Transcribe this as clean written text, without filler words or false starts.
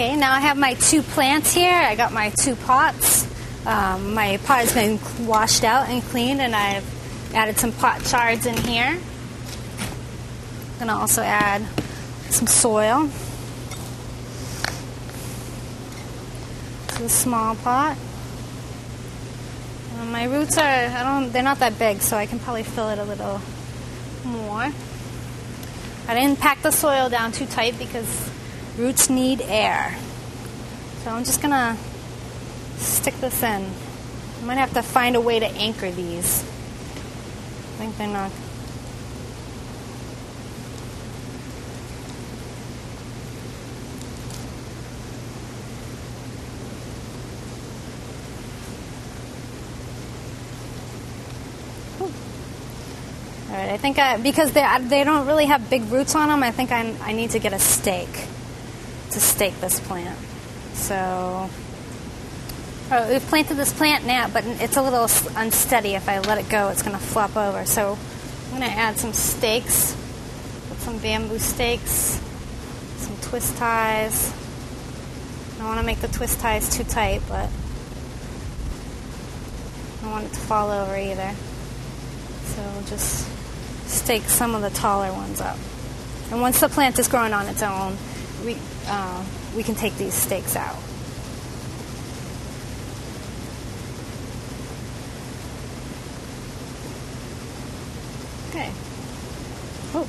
Okay, now I have my 2 plants here. I got my 2 pots. My pot has been washed out and cleaned, and I've added some pot shards in here. I'm going to also add some soil to the small pot. My roots they're not that big, so I can probably fill it a little more. I didn't pack the soil down too tight because roots need air. So I'm just going to stick this in. I might have to find a way to anchor these. I think they're not. All right, I think because they don't really have big roots on them, I think I need to get a stake to stake this plant. So we've planted this plant now, but it's a little unsteady. If I let it go, it's going to flop over. So I'm going to add some stakes, put some bamboo stakes, some twist ties. I don't want to make the twist ties too tight, but I don't want it to fall over either. So we'll just stake some of the taller ones up. And once the plant is growing on its own, we can take these stakes out. Okay. Oh.